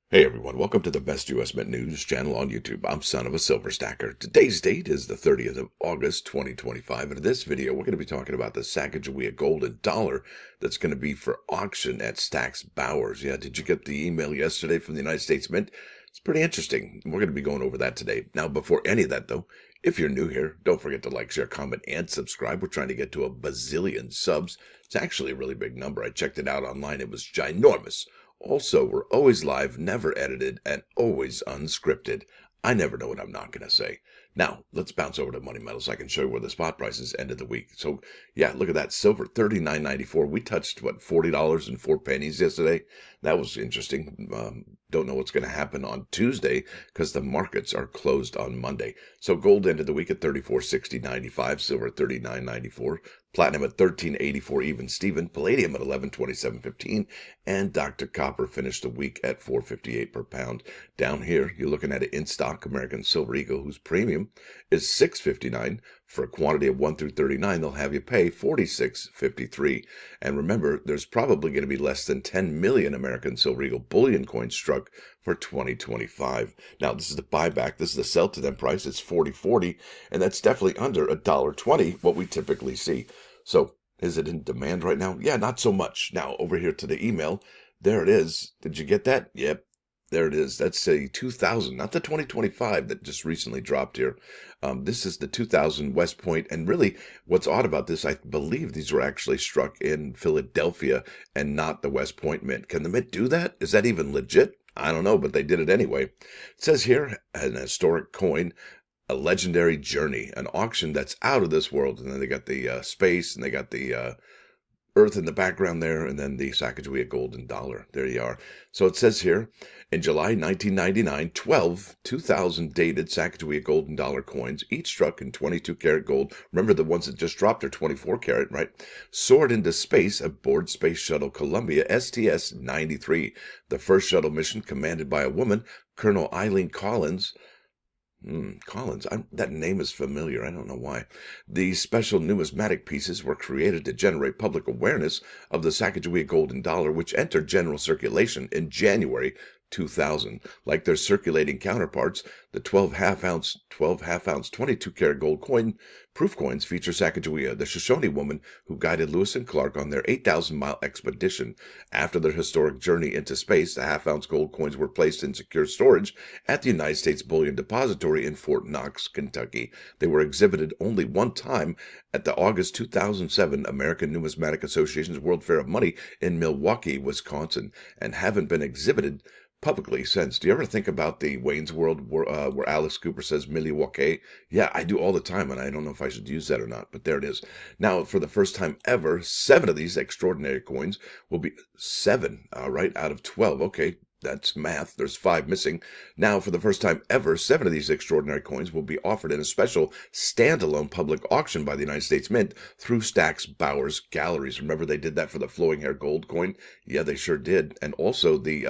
Hey everyone, welcome to the best US Mint News channel on YouTube. I'm Son of a Silver Stacker. Today's date is the 30th of August, 2025. And in this video, we're going to be talking about the Sacagawea gold and dollar that's going to be for auction at Stack's Bowers. Yeah, did you get the email yesterday from the United States Mint? It's pretty interesting. We're going to be going over that today. Now, before any of that, though, if you're new here, don't forget to like, share, comment, and subscribe. We're trying to get to a bazillion subs. It's actually a really big number. I checked it out online. It was ginormous. Also, we're always live, never edited, and always unscripted. I never know what I'm not going to say. Now, let's bounce over to Money Metal so I can show you where the spot prices ended the week. So, yeah, look at that. Silver, $39.94. We touched, what, $40.04 yesterday? That was interesting. Don't know what's going to happen on Tuesday because the markets are closed on Monday. So gold ended the week at $34.60.95, silver at $39.94, platinum at $13.84 even Steven, palladium at $11.27.15, and Dr. Copper finished the week at $4.58 per pound. Down here, you're looking at it in stock, American Silver Eagle, whose premium is $6.59. For a quantity of 1 through 39, they'll have you pay $46.53. And remember, there's probably going to be less than 10 million American Silver Eagle bullion coins struck for 2025. Now, this is the buyback. This is the sell to them price. It's $40.40, and that's definitely under $1.20, what we typically see. So, is it in demand right now? Yeah, not so much. Now, over here to the email, there it is. Did you get that? Yep. There it is. That's a 2000, not the 2025 that just recently dropped here. This is the 2000 West Point. And really, what's odd about this, I believe these were actually struck in Philadelphia and not the West Point Mint. Can the Mint do that? Is that even legit? I don't know, but they did it anyway. It says here, an historic coin, a legendary journey, an auction that's out of this world. And then they got the space, and they got the Earth in the background there, and then the Sacagawea gold and dollar. There you are. So it says here, in July 1999, 12 2000 dated Sacagawea gold and dollar coins, each struck in 22 karat gold. Remember, the ones that just dropped are 24 karat, right? Soared into space aboard Space Shuttle Columbia STS-93, the first shuttle mission commanded by a woman, Colonel Eileen Collins. Collins, that name is familiar. I don't know why. These special numismatic pieces were created to generate public awareness of the Sacagawea gold and dollar, which entered general circulation in January 2000. Like their circulating counterparts, the 12 half ounce, 22 karat gold coin proof coins feature Sacagawea, the Shoshone woman who guided Lewis and Clark on their 8,000-mile expedition. After their historic journey into space, the half ounce gold coins were placed in secure storage at the United States Bullion Depository in Fort Knox, Kentucky. They were exhibited only one time at the August 2007 American Numismatic Association's World Fair of Money in Milwaukee, Wisconsin, and haven't been exhibited publicly since. Do you ever think about the Wayne's World where Alex Cooper says Milwaukee? Yeah, I do all the time, and I don't know if I should use that or not, but there it is. Now, for the first time ever, 7 of these extraordinary coins will be 7, right, out of 12. Okay, that's math. There's 5 missing. Now, for the first time ever, 7 of these extraordinary coins will be offered in a special standalone public auction by the United States Mint through Stack's Bowers Galleries. Remember they did that for the flowing hair gold coin? Yeah, they sure did. And also the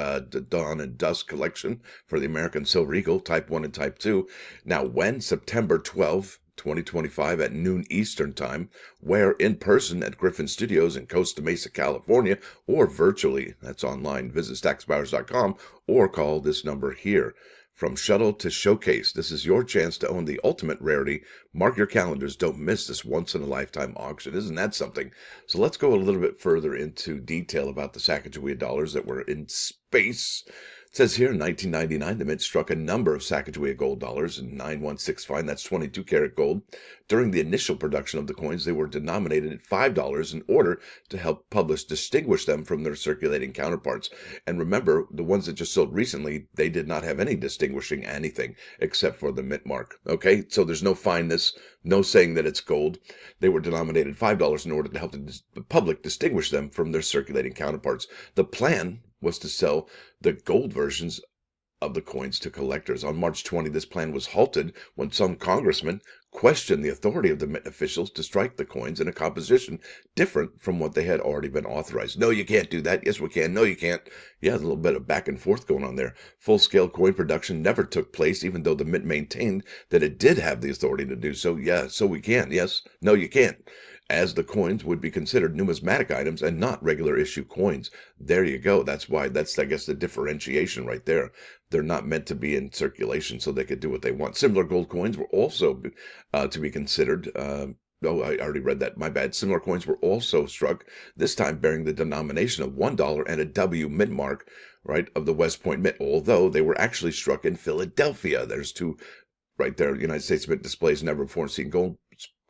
Dawn and Dusk collection for the American Silver Eagle, Type 1 and Type 2. Now, when? September 12th. 2025 at noon Eastern Time, where in person at Griffin Studios in Costa Mesa, California, or virtually, that's online, visit stacksbowers.com or call this number here. From shuttle to showcase, this is your chance to own the ultimate rarity. Mark your calendars. Don't miss this once-in-a-lifetime auction. Isn't that something? So let's go a little bit further into detail about the Sacagawea dollars that were in space. It says here, in 1999, the Mint struck a number of Sacagawea gold dollars in 9165, that's 22 karat gold. During the initial production of the coins, they were denominated at $5 in order to help publish distinguish them from their circulating counterparts. And remember, the ones that just sold recently, they did not have any distinguishing anything except for the Mint mark. Okay, so there's no fineness, no saying that it's gold. They were denominated $5 in order to help the public distinguish them from their circulating counterparts. The plan was to sell the gold versions of the coins to collectors. On March 20, this plan was halted when some congressmen questioned the authority of the Mint officials to strike the coins in a composition different from what they had already been authorized. No, you can't do that. Yes, we can. No, you can't. Yeah, there's a little bit of back and forth going on there. Full-scale coin production never took place, even though the Mint maintained that it did have the authority to do so. Yeah, so we can. Yes. No, you can't. as the coins would be considered numismatic items and not regular issue coins. There you go. That's I guess the differentiation right there. They're not meant to be in circulation so they could do what they want. Similar gold coins were also to be considered. Oh, I already read that. My bad. Similar coins were also struck, this time bearing the denomination of $1 and a W mint mark, right, of the West Point Mint, although they were actually struck in Philadelphia. There's two right there. United States Mint displays never before seen gold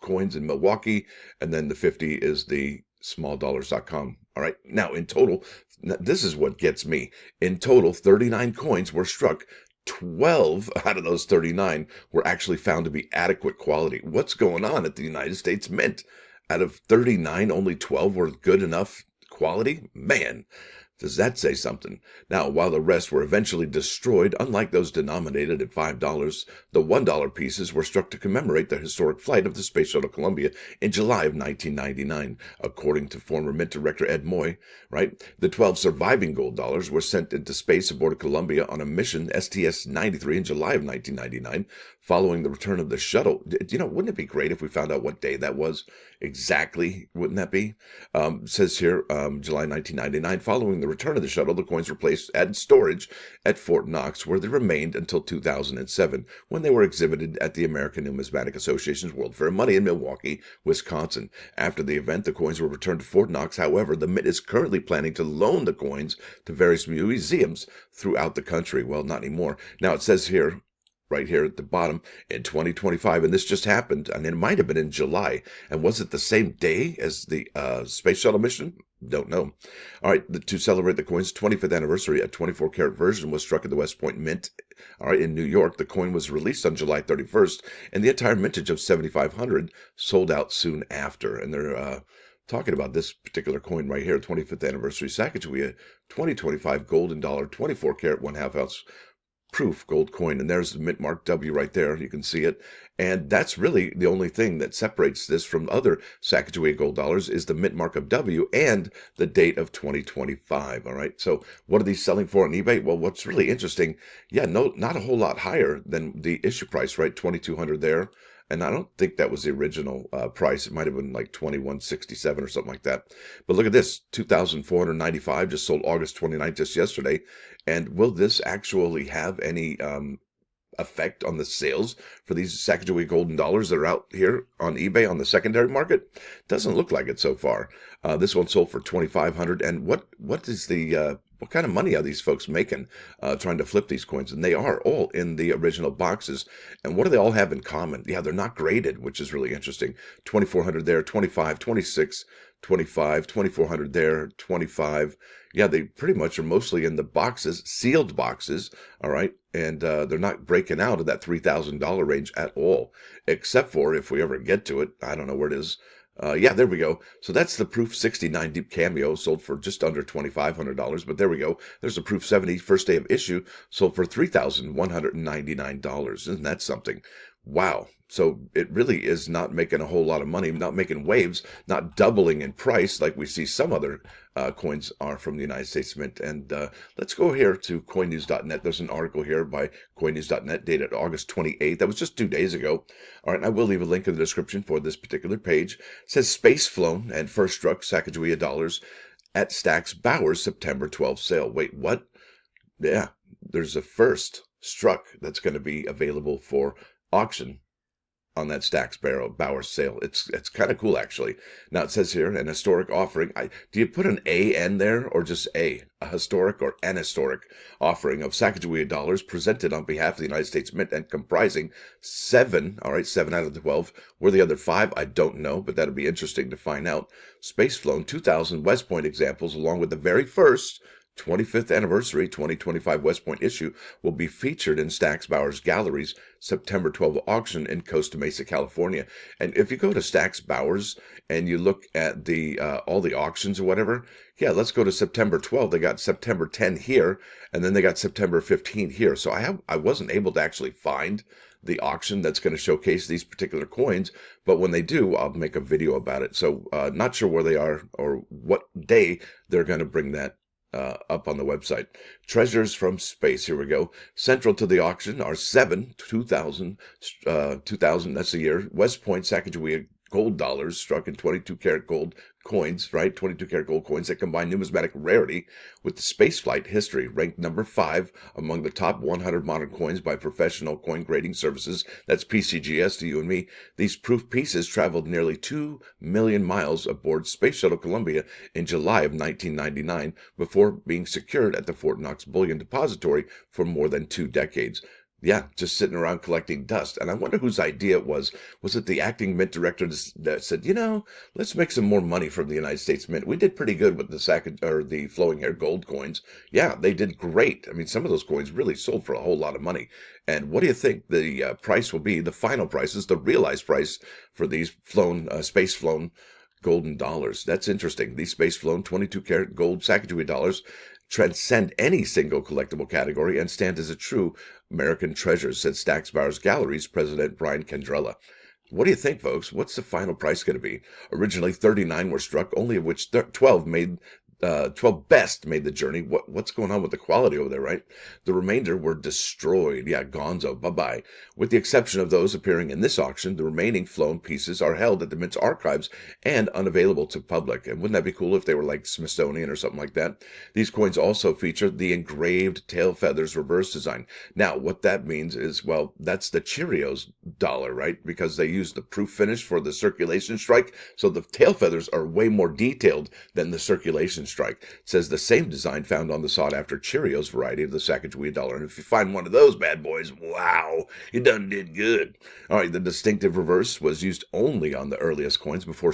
coins in Milwaukee, and then the 50 is the smalldollars.com. All right. Now, in total, this is what gets me. In total, 39 coins were struck. 12 out of those 39 were actually found to be adequate quality. What's going on at the United States Mint? Out of 39, only 12 were good enough quality? Man, does that say something? Now, while the rest were eventually destroyed, unlike those denominated at $5, the $1 pieces were struck to commemorate the historic flight of the Space Shuttle Columbia in July of 1999. According to former Mint Director Ed Moy, right, the 12 surviving gold dollars were sent into space aboard Columbia on a mission STS-93 in July of 1999, following the return of the shuttle. Wouldn't it be great if we found out what day that was exactly? Wouldn't that be? Says here, July 1999, following the return of the shuttle, the coins were placed at storage at Fort Knox, where they remained until 2007, when they were exhibited at the American Numismatic Association's World Fair of Money in Milwaukee, Wisconsin. After the event, the coins were returned to Fort Knox. However, the Mint is currently planning to loan the coins to various museums throughout the country. Well, not anymore. Now, it says here, right here at the bottom, in 2025, and this just happened, and it might have been in July. And was it the same day as the Space Shuttle mission? Don't know. All right, to celebrate the coin's 25th anniversary, a 24-karat version was struck at the West Point Mint, all right, in New York. The coin was released on July 31st, and the entire mintage of 7,500 sold out soon after. And they're talking about this particular coin right here, 25th anniversary Sacagawea 2025 golden dollar, 24-karat, 1/2 ounce proof gold coin. And there's the mint mark W right there. You can see it. And that's really the only thing that separates this from other Sacagawea gold dollars is the mint mark of W and the date of 2025. All right. So what are these selling for on eBay? Well, what's really interesting, not a whole lot higher than the issue price, right? 2,200 there. And I don't think that was the original price. It might have been like 2167 or something like that. But look at this, 2,495 just sold August 29th, just yesterday. And will this actually have any effect on the sales for these Sacagawea golden dollars that are out here on eBay on the secondary market? Doesn't look like it so far. This one sold for 2,500. And what is the what kind of money are these folks making trying to flip these coins? And they are all in the original boxes. And what do they all have in common? Yeah, they're not graded, which is really interesting. 2,400 there, 25, 26, 25, 2,400 there, 25. Yeah, they pretty much are mostly in the boxes, sealed boxes, all right? And they're not breaking out of that $3,000 range at all, except for if we ever get to it. I don't know where it is. Yeah, there we go. So that's the Proof 69 Deep Cameo, sold for just under $2,500. But there we go. There's the Proof 70 first day of issue, sold for $3,199. Isn't that something? Wow. So it really is not making a whole lot of money, not making waves, not doubling in price like we see some other coins are from the United States Mint. And let's go here to coinnews.net. There's an article here by coinnews.net dated August 28th. That was just 2 days ago. All right, I will leave a link in the description for this particular page. It says space flown and first struck Sacagawea dollars at Stack's Bowers September 12th sale. Wait, what? Yeah, there's a first struck that's going to be available for auction on that Stack's Bowers sale. It's kind of cool, actually. Now it says here, an historic offering. Do you put an A-N there or just a historic or an historic offering of Sacagawea dollars presented on behalf of the United States Mint and comprising 7, all right, 7 out of the 12. Were the other 5? I don't know, but that'll be interesting to find out. Space flown 2,000 West Point examples along with the very first 25th anniversary 2025 West Point issue will be featured in Stack's Bowers Gallery's September 12th auction in Costa Mesa, California. And if you go to Stack's Bowers and you look at the all the auctions or whatever, yeah, let's go to September 12th. They got September 10 here, and then they got September 15 here. So I wasn't able to actually find the auction that's going to showcase these particular coins, but when they do, I'll make a video about it. So not sure where they are or what day they're going to bring that up on the website. Treasures from space. Here we go. Central to the auction are 7 2000, that's a year, West Point Sacagawea gold dollars struck in 22 karat gold coins, right? 22 karat gold coins that combine numismatic rarity with the spaceflight history, ranked number 5 among the top 100 modern coins by professional coin grading services. That's PCGS to you and me. These proof pieces traveled nearly 2 million miles aboard Space Shuttle Columbia in July of 1999 before being secured at the Fort Knox Bullion Depository for more than 2 decades. Yeah, just sitting around collecting dust. And I wonder whose idea it was. Was it the acting mint director that said, let's make some more money from the United States Mint? We did pretty good with the flowing hair gold coins. Yeah, they did great. I mean, some of those coins really sold for a whole lot of money. And what do you think the price will be? The final price is the realized price for these space flown golden dollars. That's interesting. These space flown 22 karat gold Sacagawea dollars transcend any single collectible category and stand as a true American treasure, said Stack's Bowers Galleries president Brian Candrella. What do you think, folks? What's the final price going to be? Originally, 39 were struck, only of which 12 best made the journey. What's going on with the quality over there, right? The remainder were destroyed. Yeah, gonzo, bye-bye. With the exception of those appearing in this auction, the remaining flown pieces are held at the Mint's archives and unavailable to public. And wouldn't that be cool if they were like Smithsonian or something like that? These coins also feature the engraved tail feathers reverse design. Now, what that means is, well, that's the Cheerios dollar, right? Because they use the proof finish for the circulation strike. So the tail feathers are way more detailed than the circulation strike. It says the same design found on the sought-after Cheerios variety of the Sacagawea dollar. And if you find one of those bad boys, wow, you done did good. All right, the distinctive reverse was used only on the earliest coins before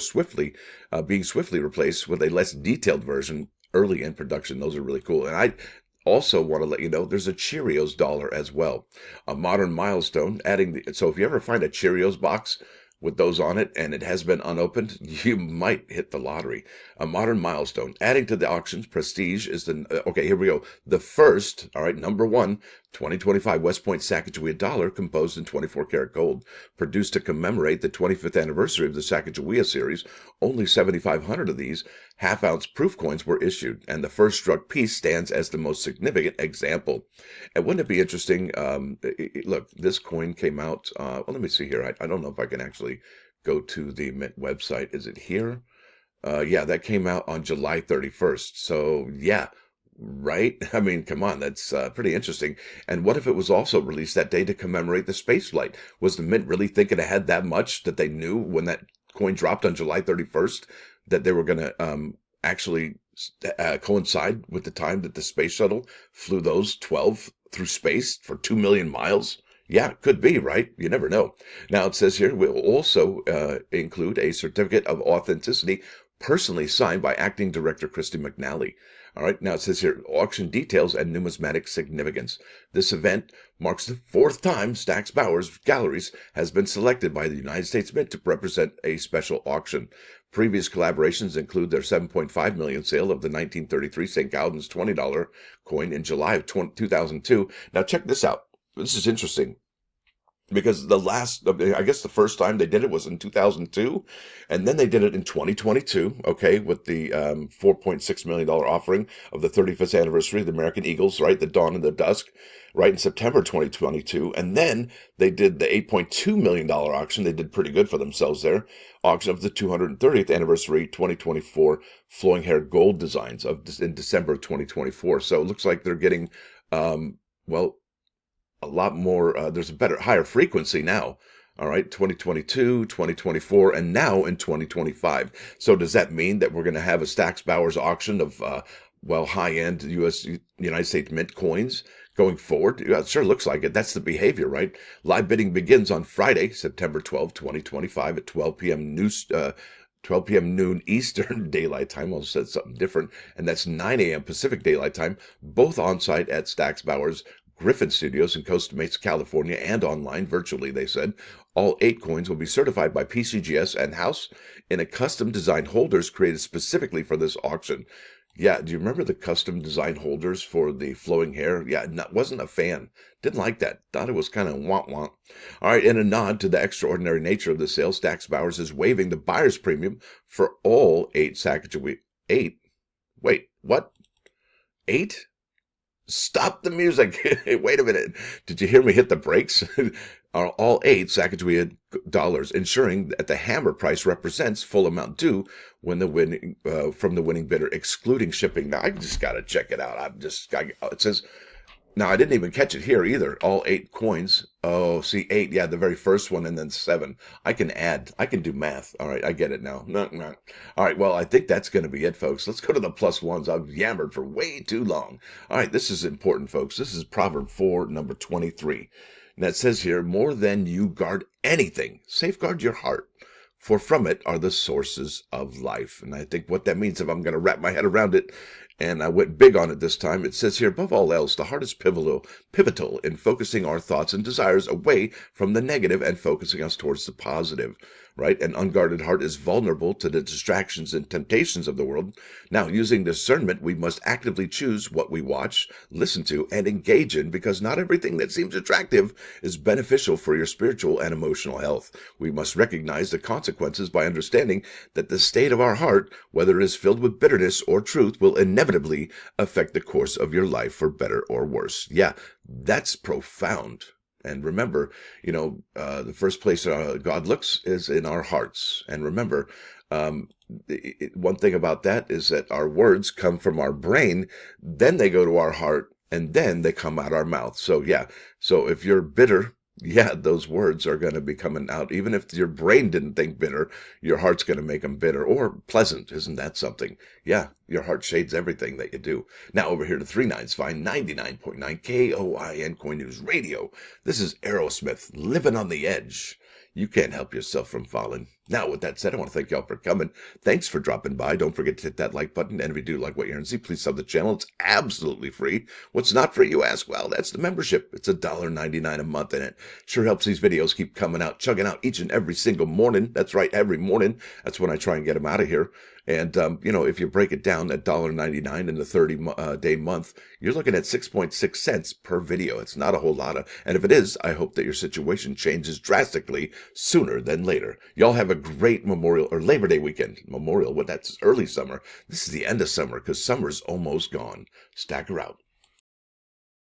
being swiftly replaced with a less detailed version early in production. Those are really cool. And I also want to let you know there's a Cheerios dollar as well, a modern milestone. So if you ever find a Cheerios box with those on it and it has been unopened, you might hit the lottery. A modern milestone. Adding to the auction's prestige is okay, here we go. The first, all right, number 1, 2025 West Point Sacagawea dollar composed in 24 karat gold. Produced to commemorate the 25th anniversary of the Sacagawea series, only 7,500 of these half-ounce proof coins were issued, and the first struck piece stands as the most significant example. And wouldn't it be interesting? Look, this coin came out, well, let me see here. I don't know if I can actually go to the Mint website. Is it here? Yeah, that came out on July 31st. So, yeah, right? I mean, come on, that's pretty interesting. And what if it was also released that day to commemorate the space flight? Was the Mint really thinking ahead that much that they knew when that coin dropped on July 31st that they were going to actually coincide with the time that the space shuttle flew those 12 through space for 2 million miles? Yeah, could be, right? You never know. Now it says here, we'll also include a certificate of authenticity personally signed by acting director Christy McNally. All right, now it says here, auction details and numismatic significance. This event marks the 4th time Stack's Bowers Galleries has been selected by the United States Mint to represent a special auction. Previous collaborations include their $7.5 million sale of the 1933 St. Gaudens $20 coin in July of 2002. Now check this out. This is interesting. Because I guess the first time they did it was in 2002, and then they did it in 2022, okay, with the $4.6 million offering of the 35th anniversary of the American Eagles, right, the Dawn and the Dusk, right, in September 2022, and then they did the $8.2 million auction. They did pretty good for themselves there, auction of the 230th anniversary 2024 flowing hair gold designs in December of 2024. So it looks like they're getting, well, a lot more, there's a higher frequency now. All right, 2022, 2024, and now in 2025. So does that mean that we're going to have a Stack's Bowers auction of, high-end United States Mint coins going forward? Yeah, it sure looks like it. That's the behavior, right? Live bidding begins on Friday, September 12, 2025 at 12 p.m. 12 p.m. noon Eastern Daylight Time. I said something different. And that's 9 a.m. Pacific Daylight Time, both on site at Stack's Bowers Griffin Studios in Costa Mesa, California, and online virtually, they said. All 8 coins will be certified by PCGS and house in a custom designed holders created specifically for this auction. Yeah, do you remember the custom design holders for the flowing hair? Yeah, wasn't a fan. Didn't like that. Thought it was kind of womp-womp. All right, in a nod to the extraordinary nature of the sale, Stack's Bowers is waiving the buyer's premium for all 8 Sacagawea. 8? Wait, what? 8? Stop the music. Wait a minute. Did you hear me hit the brakes? Are all 8 Sacagawea dollars, ensuring that the hammer price represents full amount due when the winning from the winning bidder, excluding shipping. Now I just got to check it out. It says now I didn't even catch it here either. All 8 coins. Oh, see 8. Yeah, the very first one and then 7. I can add. I can do math. All right, I get it now. No, no. All right, well, I think that's going to be it, folks. Let's go to the plus ones. I've yammered for way too long. All right, this is important, folks. This is Proverb 4, number 23. And that says here, more than you guard anything, safeguard your heart, for from it are the sources of life. And I think what that means, if I'm going to wrap my head around it, and I went big on it this time, it says here, above all else, the heart is pivotal in focusing our thoughts and desires away from the negative and focusing us towards the positive, right? An unguarded heart is vulnerable to the distractions and temptations of the world. Now, using discernment, we must actively choose what we watch, listen to, and engage in, because not everything that seems attractive is beneficial for your spiritual and emotional health. We must recognize the consequences by understanding that the state of our heart, whether it is filled with bitterness or truth, will inevitably affect the course of your life for better or worse. Yeah, that's profound. And remember, the first place God looks is in our hearts. And remember, one thing about that is that our words come from our brain, then they go to our heart, and then they come out our mouth. So yeah, so if you're bitter, yeah, those words are going to be coming out. Even if your brain didn't think bitter, your heart's going to make them bitter or pleasant. Isn't that something? Yeah, your heart shades everything that you do. Now over here to 3 Nines Fine 99.9 KOIN Coin News Radio. This is Aerosmith, Living on the Edge. You can't help yourself from falling. Now, with that said, I want to thank y'all for coming. Thanks for dropping by. Don't forget to hit that like button. And if you do like what you're hearing, please sub the channel. It's absolutely free. What's not free, you ask? Well, that's the membership. It's $1.99 a month, and it sure helps these videos keep coming out, chugging out each and every single morning. That's right, every morning. That's when I try and get them out of here. And, if you break it down, that $1.99 in the 30-day month, you're looking at 6.6 cents per video. It's not a whole lot and if it is, I hope that your situation changes drastically sooner than later. Y'all have a great Memorial or Labor Day weekend. That's early summer. This is the end of summer because summer's almost gone. Stacker out.